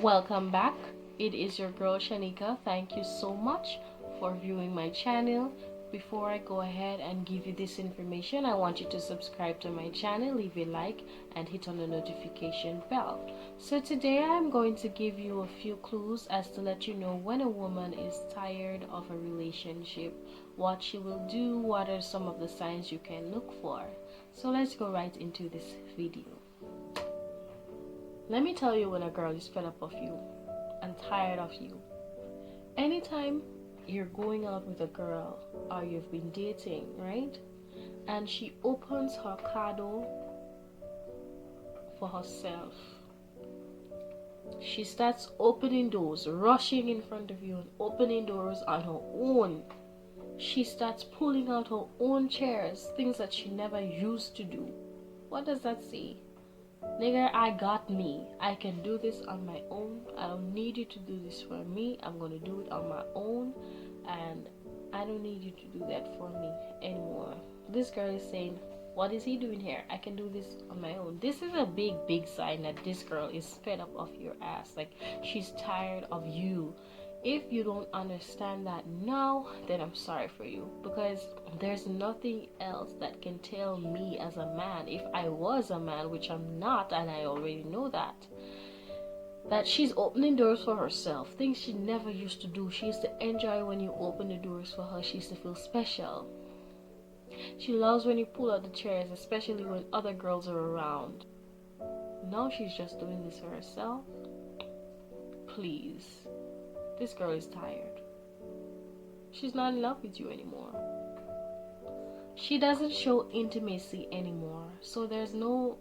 Welcome back. It is your girl Shanika. Thank you so much for viewing my channel. Before I go ahead and give you this information, I want you to subscribe to my channel, leave a like, and hit on the notification bell. So today I'm going to give you a few clues as to let you know when a woman is tired of a relationship, what she will do, what are some of the signs you can look for. So let's go right into this video. Let me tell you when a girl is fed up of you and tired of you. Anytime you're going out with a girl or you've been dating, right? And she opens her car door for herself. She starts opening doors, rushing in front of you and opening doors on her own. She starts pulling out her own chairs, things that she never used to do. What does that say? Nigga, I got me. I can do this on my own. I don't need you to do this for me. I'm going to do it on my own. And I don't need you to do that for me anymore. This girl is saying, what is he doing here? I can do this on my own. This is a big sign that this girl is fed up of your ass. Like, she's tired of you. If you don't understand that now, then I'm sorry for you, because there's nothing else that can tell me as a man, if I was a man, which I'm not, and I already know that she's opening doors for herself, things she never used to do. She used to enjoy when you open the doors for her. She used to feel special. She loves when you pull out the chairs, especially when other girls are around. Now she's just doing this for herself. Please. This girl is tired. She's not in love with you anymore. She doesn't show intimacy anymore. So there's no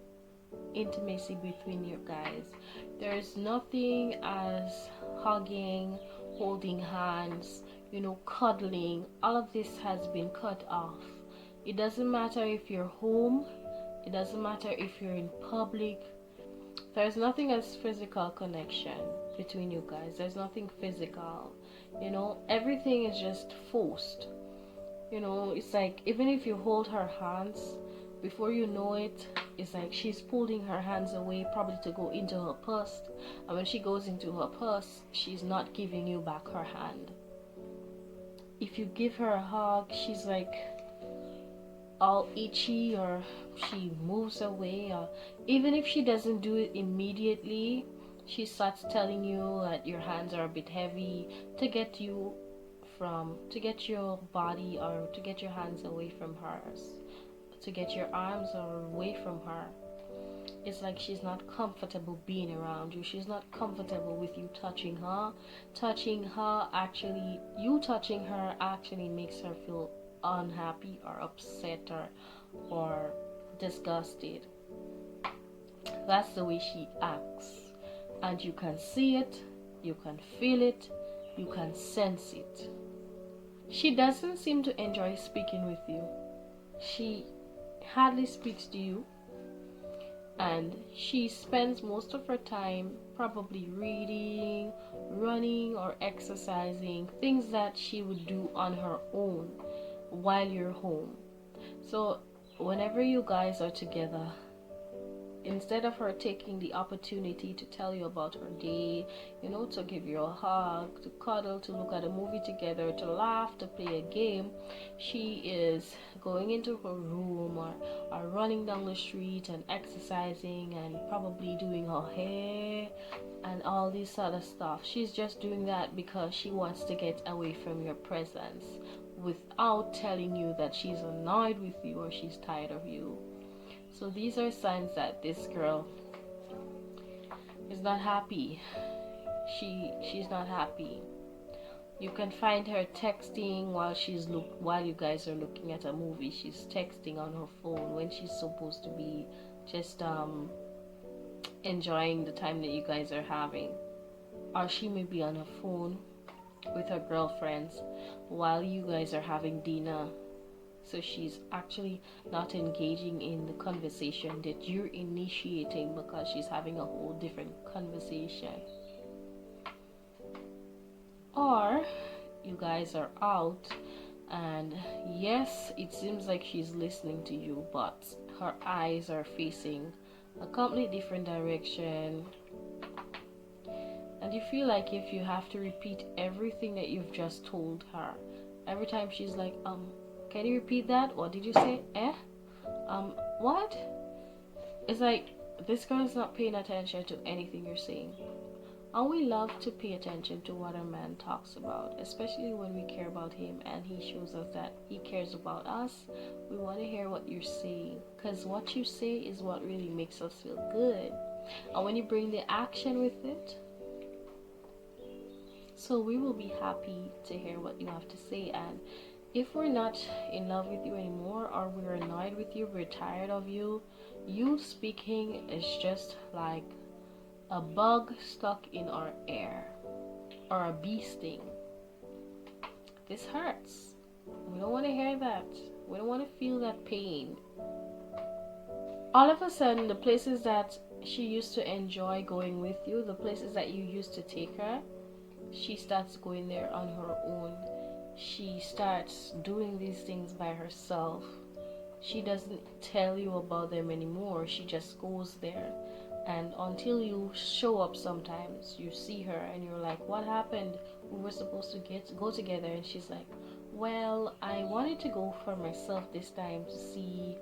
intimacy between you guys. There's nothing as hugging, holding hands, cuddling. All of this has been cut off. It doesn't matter if you're home. It doesn't matter if you're in public. There's nothing as physical connection between you guys. There's nothing physical. Everything is just forced. It's like even if you hold her hands, before you know it, it's like she's pulling her hands away, probably to go into her purse. And when she goes into her purse, she's not giving you back her hand. If you give her a hug, she's like all itchy, or she moves away, or even if she doesn't do it immediately, she starts telling you that your hands are a bit heavy, to get your body, or to get your hands away from hers, to get your arms away from her. It's like she's not comfortable being around you. She's not comfortable with you touching her. You touching her actually makes her feel unhappy or upset or disgusted. That's the way she acts, and you can see it, you can feel it, you can sense it. She doesn't seem to enjoy speaking with you. She hardly speaks to you, and she spends most of her time probably reading, running, or exercising, things that she would do on her own while you're home. So whenever you guys are together, instead of her taking the opportunity to tell you about her day, to give you a hug, to cuddle, to look at a movie together, to laugh, to play a game, she is going into her room or running down the street and exercising and probably doing her hair and all this other stuff. She's just doing that because she wants to get away from your presence, without telling you that she's annoyed with you or she's tired of you. So these are signs that this girl is not happy. She's not happy. You can find her texting while you guys are looking at a movie. She's texting on her phone when she's supposed to be just enjoying the time that you guys are having. Or she may be on her phone with her girlfriends while you guys are having dinner. So she's actually not engaging in the conversation that you're initiating, because she's having a whole different conversation. Or you guys are out, and yes, it seems like she's listening to you, but her eyes are facing a completely different direction. And you feel like if you have to repeat everything that you've just told her, every time she's like, can you repeat that? What did you say? What? It's like this girl is not paying attention to anything you're saying. And we love to pay attention to what a man talks about, especially when we care about him and he shows us that he cares about us. We want to hear what you're saying, because what you say is what really makes us feel good. And when you bring the action with it, so we will be happy to hear what you have to say. And if we're not in love with you anymore, or we're annoyed with you, we're tired of you, you speaking is just like a bug stuck in our air, or a bee sting. This hurts. We don't want to hear that. We don't want to feel that pain. All of a sudden, the places that she used to enjoy going with you, the places that you used to take her, she starts going there on her own. She starts doing these things by herself. She doesn't tell you about them anymore. She just goes there. And until you show up sometimes, you see her and you're like, what happened? We were supposed to go together. And she's like, well, I wanted to go for myself this time to see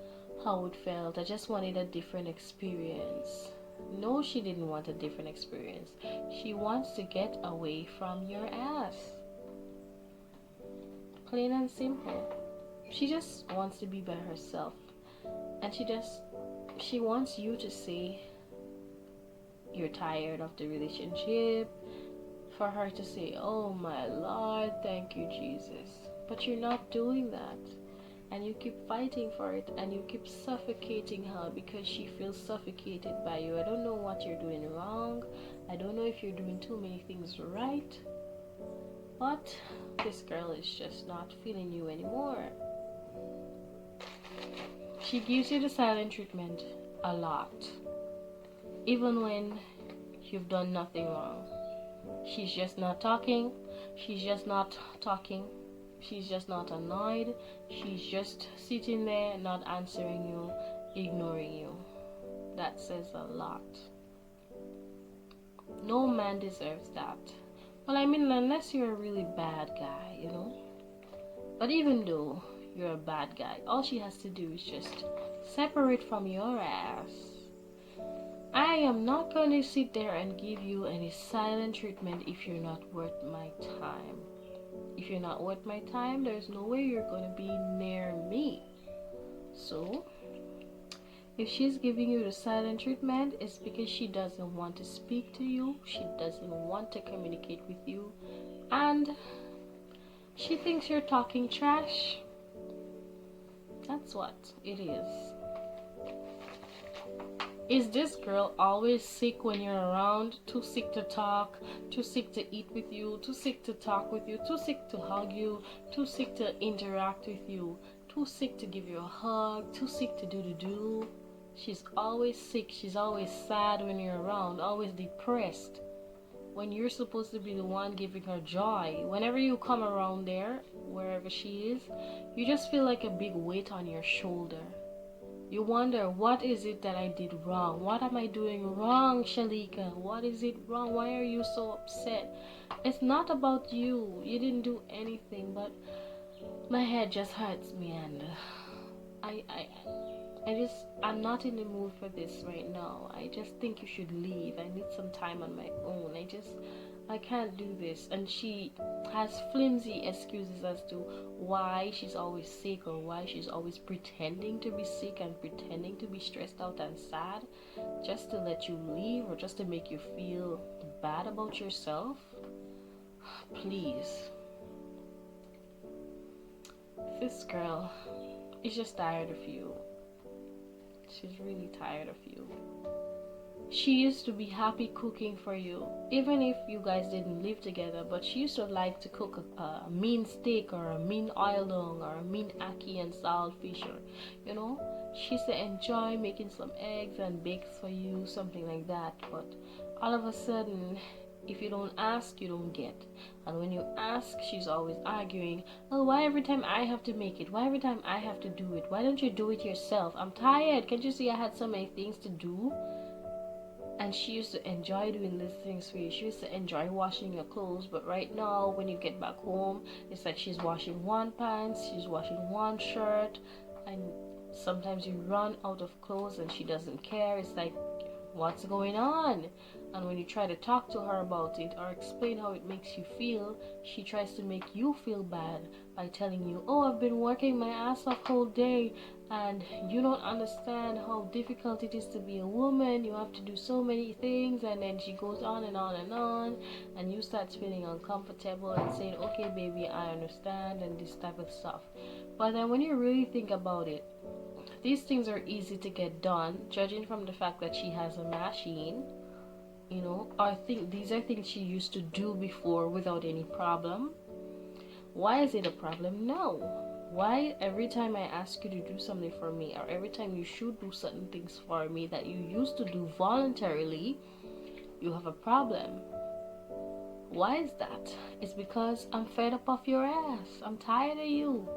how it felt. I just wanted a different experience. No, she didn't want a different experience. She wants to get away from your ass. Plain and simple. She just wants to be by herself. And she wants you to say you're tired of the relationship, for her to say, oh my Lord, thank you Jesus. But you're not doing that, and you keep fighting for it, and you keep suffocating her because she feels suffocated by you. I don't know what you're doing wrong. I don't know if you're doing too many things right, but this girl is just not feeling you anymore. She gives you the silent treatment a lot, even when you've done nothing wrong. She's just not talking. She's just not talking. She's just not annoyed. She's just sitting there, not answering you, ignoring you. That says a lot. No man deserves that. Well, I mean, unless you're a really bad guy, you know. But even though you're a bad guy, all she has to do is just separate from your ass. I am not going to sit there and give you any silent treatment if you're not worth my time. If you're not worth my time, there's no way you're going to be near me. So, if she's giving you the silent treatment, it's because she doesn't want to speak to you. She doesn't want to communicate with you. And she thinks you're talking trash. That's what it is. Is this girl always sick when you're around? Too sick to talk, too sick to eat with you, too sick to talk with you, too sick to hug you, too sick to interact with you, too sick to give you a hug, too sick to do? She's always sick. She's always sad when you're around, always depressed, when you're supposed to be the one giving her joy. Whenever you come around there, wherever she is, you just feel like a big weight on your shoulder. You wonder, what is it that I did wrong? What am I doing wrong, Shalika? What is it wrong? Why are you so upset? It's not about you. You didn't do anything, but my head just hurts me, and I'm not in the mood for this right now. I just think you should leave. I need some time on my own. I can't do this. And she has flimsy excuses as to why she's always sick, or why she's always pretending to be sick and pretending to be stressed out and sad, just to let you leave, or just to make you feel bad about yourself. Please. This girl is just tired of you. She's really tired of you. She used to be happy cooking for you, even if you guys didn't live together. But she used to like to cook a mean steak, or a mean oil dung, or a mean ackee and salt fish, or you know, she used to enjoy making some eggs and bakes for you, something like that. But all of a sudden, if you don't ask, you don't get. And when you ask, she's always arguing. Oh, why every time I have to make it? Why every time I have to do it? Why don't you do it yourself? I'm tired. Can't you see I had so many things to do? and she used to enjoy doing these things for you. She used to enjoy washing your clothes, but right now when you get back home, it's like she's washing one pants, she's washing one shirt, and sometimes you run out of clothes and she doesn't care. It's like, what's going on? And when you try to talk to her about it or explain how it makes you feel, she tries to make you feel bad by telling you, oh, I've been working my ass off whole day and you don't understand how difficult it is to be a woman. You have to do so many things. And then she goes on and on and on, and you start feeling uncomfortable and saying, okay baby, I understand, and this type of stuff. But then when you really think about it, these things are easy to get done, judging from the fact that she has a machine. I think these are things she used to do before without any problem. Why is it a problem now? Why every time I ask you to do something for me, or every time you should do certain things for me that you used to do voluntarily, you have a problem? Why is that? It's because I'm fed up of your ass. I'm tired of you.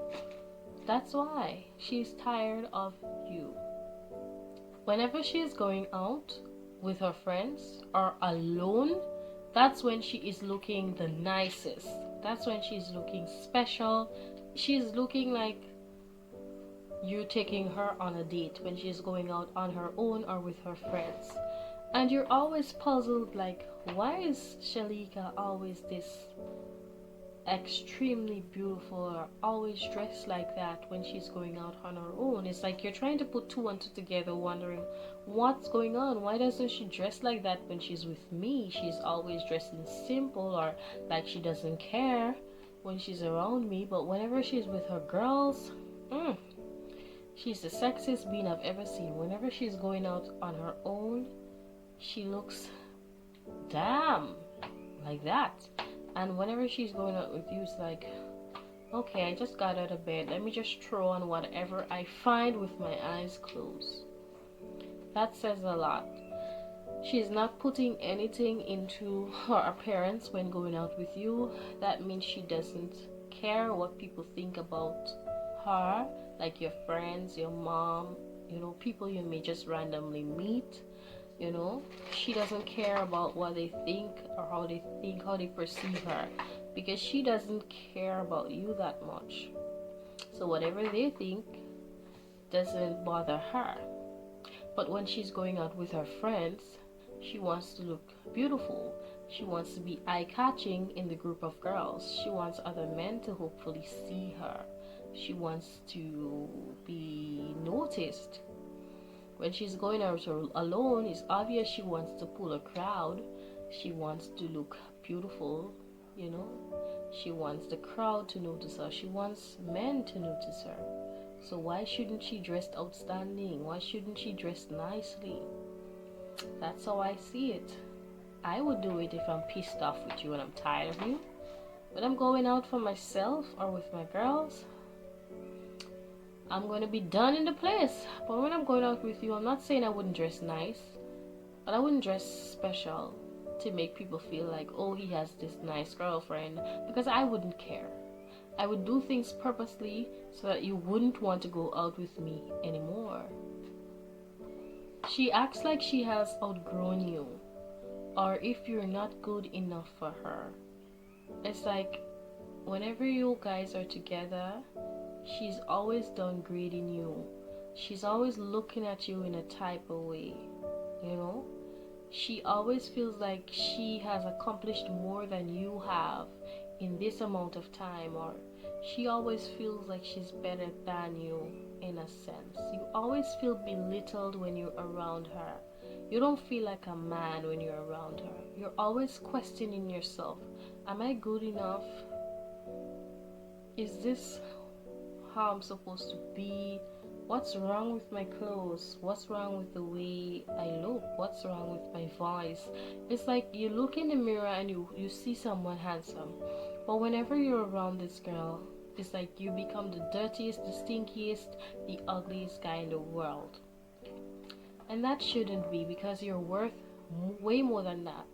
That's why. She's tired of you. Whenever she is going out with her friends or alone, that's when she is looking the nicest. That's when she's looking special. She's looking like you're taking her on a date when she's going out on her own or with her friends. And you're always puzzled, like, why is Shalika always this extremely beautiful or always dressed like that when she's going out on her own? It's like you're trying to put two and two together, wondering what's going on. Why doesn't she dress like that when she's with me? She's always dressing simple, or like she doesn't care when she's around me, but whenever she's with her girls, she's the sexiest being I've ever seen. Whenever she's going out on her own, she looks damn like that. And whenever she's going out with you, it's like, okay, I just got out of bed. Let me just throw on whatever I find with my eyes closed. That says a lot. She's not putting anything into her appearance when going out with you. That means she doesn't care what people think about her, like your friends, your mom, people you may just randomly meet. She doesn't care about what they think or how they perceive her, because she doesn't care about you that much. So whatever they think doesn't bother her. But when she's going out with her friends, she wants to look beautiful. She wants to be eye-catching in the group of girls. She wants other men to hopefully see her. She wants to be noticed. When she's going out alone, it's obvious she wants to pull a crowd. She wants to look beautiful, She wants the crowd to notice her. She wants men to notice her. So why shouldn't she dress outstanding? Why shouldn't she dress nicely? That's how I see it. I would do it if I'm pissed off with you and I'm tired of you. When I'm going out for myself or with my girls, I'm going to be done in the place. But when I'm going out with you, I'm not saying I wouldn't dress nice, but I wouldn't dress special to make people feel like, oh, he has this nice girlfriend, because I wouldn't care. I would do things purposely so that you wouldn't want to go out with me anymore. She acts like she has outgrown you, or if you're not good enough for her. It's like whenever you guys are together, she's always downgrading you. She's always looking at you in a type of way, She always feels like she has accomplished more than you have in this amount of time, or she always feels like she's better than you in a sense. You always feel belittled when you're around her. You don't feel like a man when you're around her. You're always questioning yourself. Am I good enough? Is this how I'm supposed to be? What's wrong with my clothes? What's wrong with the way I look? What's wrong with my voice? It's like you look in the mirror and you see someone handsome, but whenever you're around this girl, it's like you become the dirtiest, the stinkiest, the ugliest guy in the world. And that shouldn't be, because you're worth way more than that.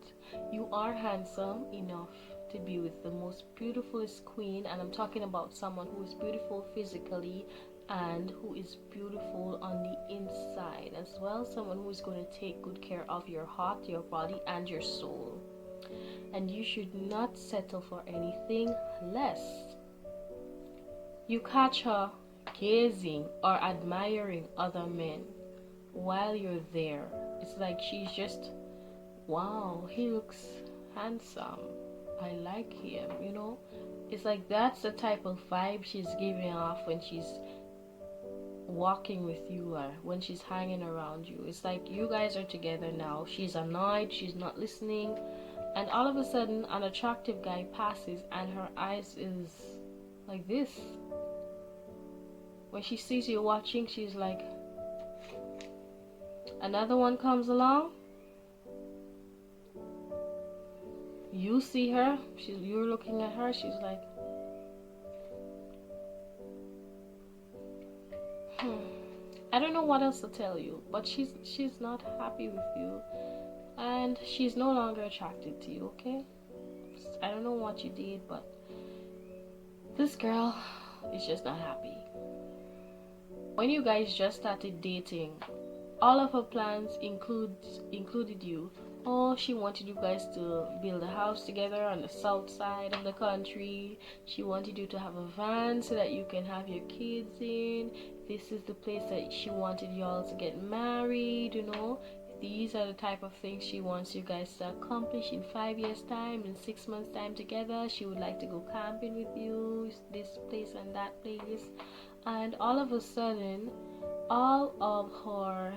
You are handsome enough to be with the most beautifulest queen, and I'm talking about someone who is beautiful physically and who is beautiful on the inside as well. Someone who is going to take good care of your heart, your body, and your soul. And you should not settle for anything less. You catch her gazing or admiring other men while you're there. It's like she's just, wow, he looks handsome, I like him, you know. It's like that's the type of vibe she's giving off when she's walking with you or when she's hanging around you. It's like you guys are together now. She's annoyed, she's not listening, and all of a sudden an attractive guy passes and her eyes is like this. When she sees you watching, she's like, another one comes along, you see her, you're looking at her, she's like, I don't know what else to tell you, but she's not happy with you, and she's no longer attracted to you. Okay, I don't know what you did, but this girl is just not happy. When you guys just started dating, all of her plans included you. Oh, she wanted you guys to build a house together on the south side of the country. She wanted you to have a van so that you can have your kids in. This is the place that she wanted y'all to get married, you know. These are the type of things she wants you guys to accomplish in 5 years time, in 6 months time together. She would like to go camping with you, this place and that place. And all of a sudden, all of her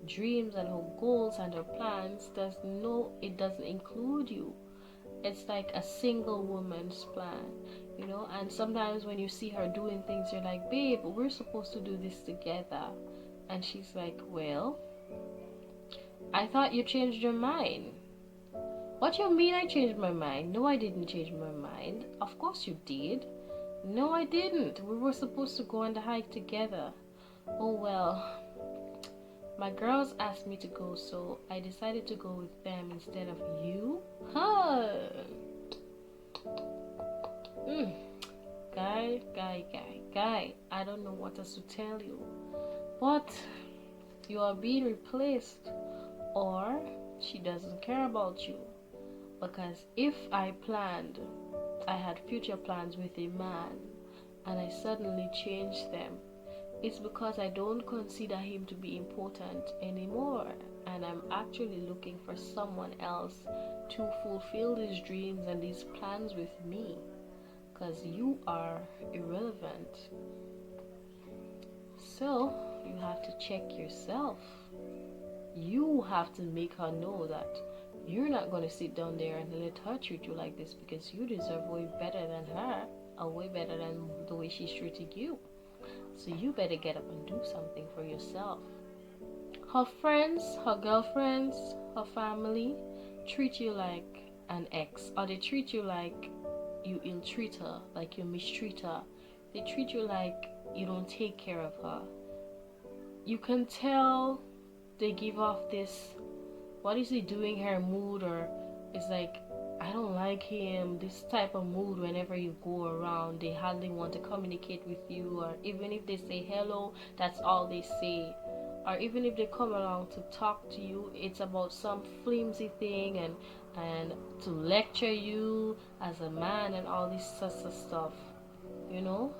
dreams and her goals and her plans it doesn't include you. It's like a single woman's plan, you know. And sometimes when you see her doing things, you're like, babe, we're supposed to do this together. And she's like, well, I thought you changed your mind. What you mean I changed my mind? No, I didn't change my mind. Of course you did. No, I didn't. We were supposed to go on the hike together. Oh well, my girls asked me to go, so I decided to go with them instead of you. Huh? Guy, I don't know what else to tell you, but you are being replaced, or she doesn't care about you. Because if I had future plans with a man, and I suddenly changed them, it's because I don't consider him to be important anymore, and I'm actually looking for someone else to fulfill these dreams and these plans with me, because you are irrelevant. So you have to check yourself. You have to make her know that you're not going to sit down there and let her treat you like this, because you deserve way better than her, or way better than the way she's treating you. So you better get up and do something for yourself. Her friends, her girlfriends, her family treat you like an ex, or they treat you like you ill-treat her, like you mistreat her. They treat you like you don't take care of her. You can tell they give off this, what is he doing here mood, or it's like, I don't like him, this type of mood. Whenever you go around, they hardly want to communicate with you, or even if they say hello, that's all they say. Or even if they come along to talk to you, it's about some flimsy thing, and to lecture you as a man and all this sorts of stuff, you know.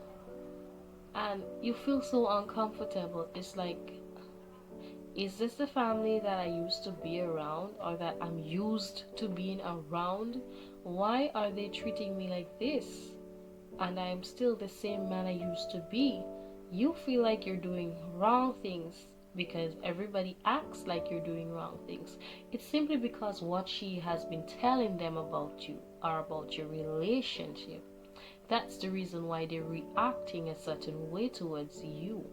And you feel so uncomfortable. It's like, is this the family that I used to be around, or that I'm used to being around? Why are they treating me like this? And I'm still the same man I used to be. You feel like you're doing wrong things because everybody acts like you're doing wrong things. It's simply because what she has been telling them about you, or about your relationship. That's the reason why they're reacting a certain way towards you.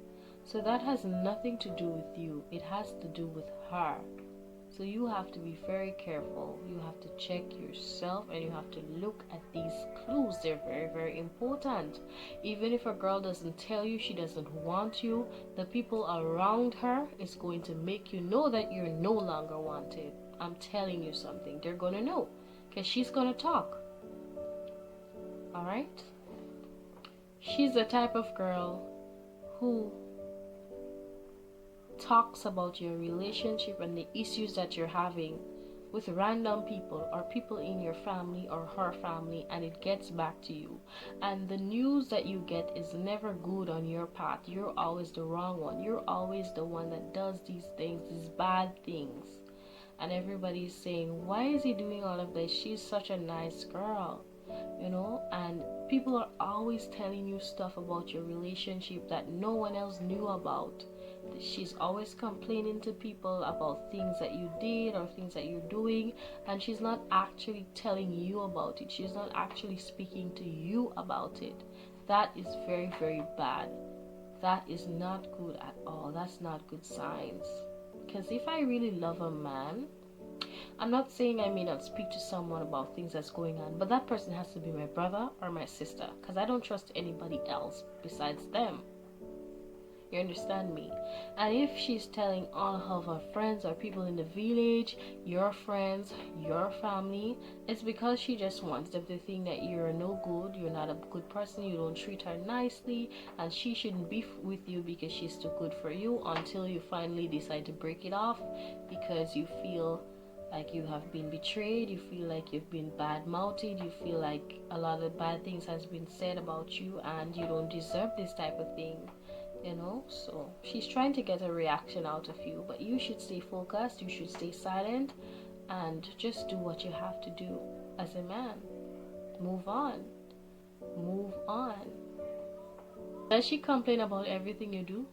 So that has nothing to do with you. It has to do with her. So you have to be very careful. You have to check yourself, and you have to look at these clues. They're very, very important. Even if a girl doesn't tell you she doesn't want you, the people around her is going to make you know that you're no longer wanted. I'm telling you something. They're going to know, because she's going to talk. Alright? She's the type of girl who talks about your relationship and the issues that you're having with random people or people in your family or her family, and it gets back to you, and the news that you get is never good on your part. You're always the wrong one. You're always the one that does these things, these bad things, and everybody's saying, why is he doing all of this? She's such a nice girl, and people are always telling you stuff about your relationship that no one else knew about. She's always complaining to people about things that you did or things that you're doing, and she's not actually telling you about it. She's not actually speaking to you about it. That is very, very bad. That is not good at all. That's not good signs. Because if I really love a man, I'm not saying I may not speak to someone about things that's going on, but that person has to be my brother or my sister, because I don't trust anybody else besides them. You understand me? And if she's telling all of her friends or people in the village, your friends, your family, it's because she just wants them to think that you're no good, you're not a good person, you don't treat her nicely, and she shouldn't be with you because she's too good for you, until you finally decide to break it off because you feel like you have been betrayed, you feel like you've been bad-mouthed, you feel like a lot of bad things has been said about you and you don't deserve this type of thing. So she's trying to get a reaction out of you, but you should stay focused, you should stay silent, and just do what you have to do as a man. Move on. Does she complain about everything you do?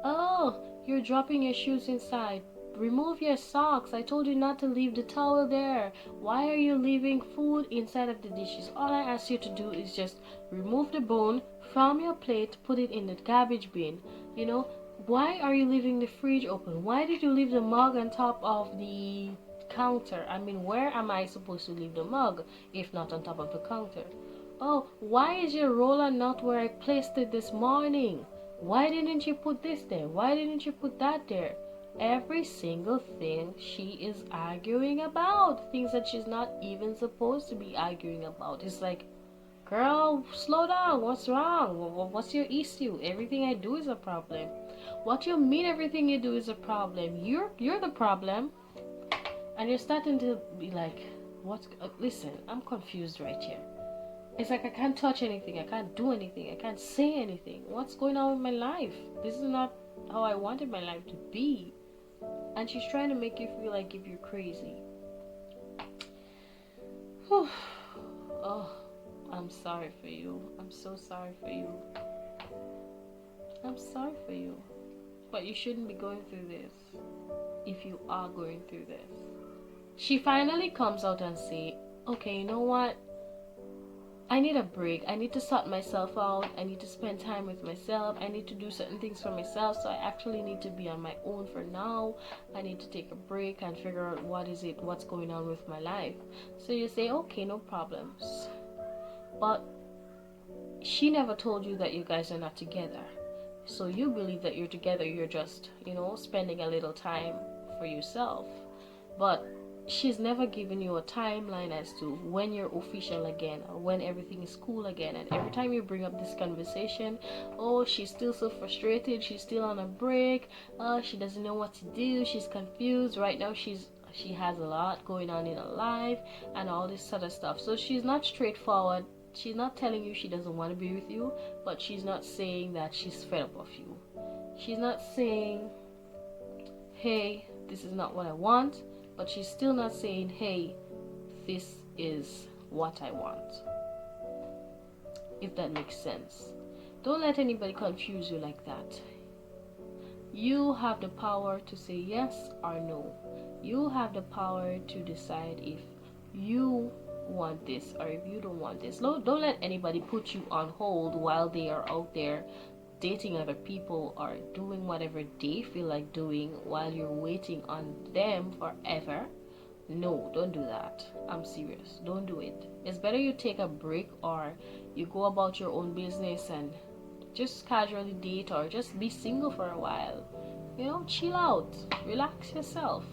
Oh, you're dropping your shoes inside. Remove your socks. I told you not to leave the towel there. Why are you leaving food inside of the dishes? All I ask you to do is just remove the bone from your plate, put it in the garbage bin. Why are you leaving the fridge open? Why did you leave the mug on top of the counter? I mean, where am I supposed to leave the mug if not on top of the counter? Oh, why is your roller not where I placed it this morning? Why didn't you put this there? Why didn't you put that there? Every single thing she is arguing about, things that she's not even supposed to be arguing about. It's like, girl, slow down. What's wrong? What's your issue? Everything I do is a problem. What you mean everything you do is a problem? You're the problem. And you're starting to be like, listen, I'm confused right here. It's like I can't touch anything, I can't do anything, I can't say anything. What's going on with my life? This is not how I wanted my life to be. And she's trying to make you feel like if you're crazy. Whew. Oh, I'm sorry for you. I'm so sorry for you. I'm sorry for you. But you shouldn't be going through this if you are going through this. She finally comes out and say, okay, you know what? I need a break. I need to sort myself out. I need to spend time with myself. I need to do certain things for myself. So I actually need to be on my own for now. I need to take a break and figure out what's going on with my life. So you say, okay, no problems. But she never told you that you guys are not together. So you believe that you're together. You're just, spending a little time for yourself. But she's never given you a timeline as to when you're official again or when everything is cool again. And every time you bring up this conversation, oh, she's still so frustrated, she's still on a break, she doesn't know what to do, she's confused right now, she has a lot going on in her life and all this sort of stuff. So she's not straightforward. She's not telling you she doesn't want to be with you, but she's not saying that she's fed up of you. She's not saying, hey, this is not what I want. But she's still not saying, hey, this is what I want. If that makes sense. Don't let anybody confuse you like that. You have the power to say yes or no. You have the power to decide if you want this or if you don't want this. Don't let anybody put you on hold while they are out there dating other people or doing whatever they feel like doing while you're waiting on them forever. No, don't do that. I'm serious. Don't do it. It's better you take a break or you go about your own business and just casually date or just be single for a while. Chill out. Relax yourself.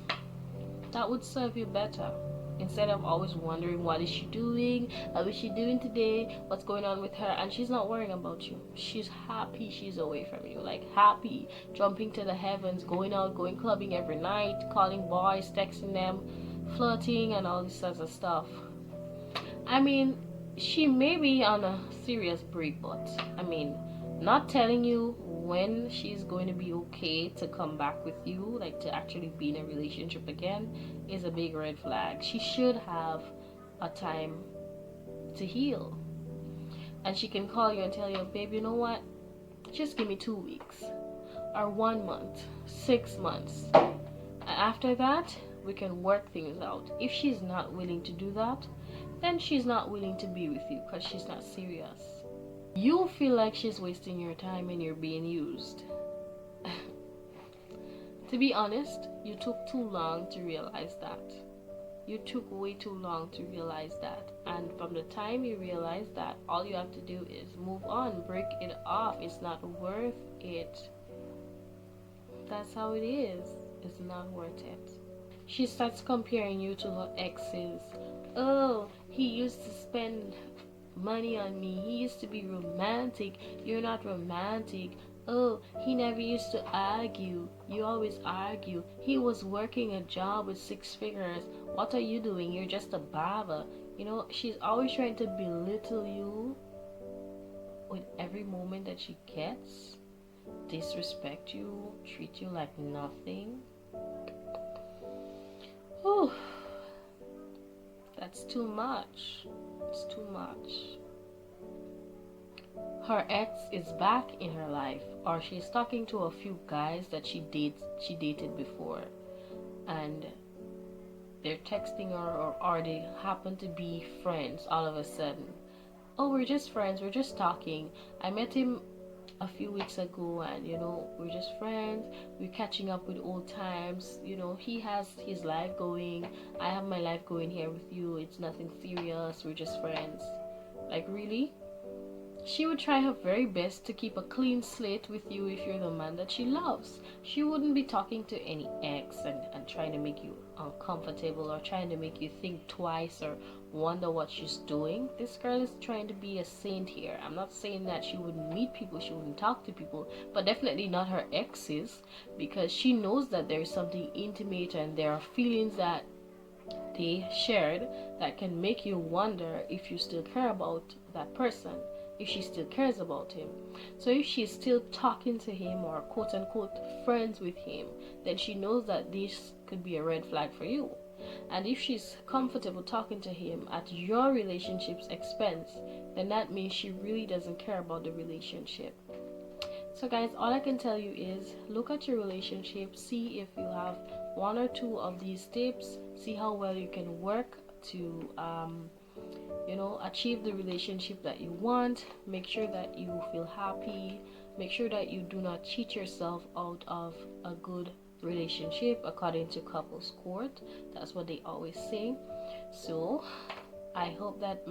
That would serve you better. instead of always wondering what is she doing, how is she doing today, what's going on with her. And she's not worrying about you. She's happy she's away from you, like happy, jumping to the heavens, going out, going clubbing every night, calling boys, texting them, flirting, and all this sorts of stuff. I mean, she may be on a serious break, but I mean, not telling you when she's going to be okay to come back with you, like to actually be in a relationship again, is a big red flag. She should have a time to heal. And she can call you and tell you, babe, you know what? Just give me 2 weeks, or 1 month, 6 months. And after that, we can work things out. If she's not willing to do that, then she's not willing to be with you because she's not serious. You feel like she's wasting your time and you're being used. To be honest, you took too long to realize that. You took way too long to realize that. And from the time you realize that, all you have to do is move on, break it off. It's not worth it. That's how it is. It's not worth it. She starts comparing you to her exes. Oh, he used to spend money on me. He used to be romantic. You're not romantic. Oh, he never used to argue. You always argue. He was working a job with 6 figures. What are you doing? You're just a barber. You know, she's always trying to belittle you with every moment that she gets. Disrespect you. Treat you like nothing. Whew. That's too much. It's too much. Her ex is back in her life, or she's talking to a few guys that she dated before, and they're texting her, or they happen to be friends all of a sudden. Oh, we're just friends, we're just talking. I met him a few weeks ago, and you know, we're just friends, we're catching up with old times. You know, he has his life going, I have my life going here with you. It's nothing serious, we're just friends. Like, really? She would try her very best to keep a clean slate with you if you're the man that she loves. She wouldn't be talking to any ex and trying to make you uncomfortable, or trying to make you think twice or wonder what she's doing. This girl is trying to be a saint here. I'm not saying that she wouldn't meet people, she wouldn't talk to people, but definitely not her exes, because she knows that there is something intimate and there are feelings that they shared that can make you wonder if you still care about that person, if she still cares about him. So if she's still talking to him, or quote unquote friends with him, then she knows that this could be a red flag for you. And if she's comfortable talking to him at your relationship's expense, then that means she really doesn't care about the relationship. So guys, all I can tell you is look at your relationship, see if you have 1 or 2 of these tips, see how well you can work to achieve the relationship that you want. Make sure that you feel happy. Make sure that you do not cheat yourself out of a good relationship according to couples court. That's what they always say. So I hope that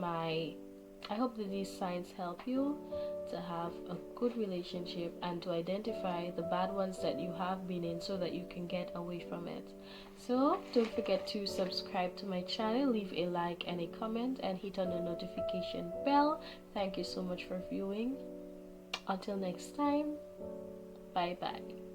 these signs help you to have a good relationship and to identify the bad ones that you have been in, so that you can get away from it. So don't forget to subscribe to my channel, leave a like and a comment, and hit on the notification bell. Thank you so much for viewing. Until next time, bye bye.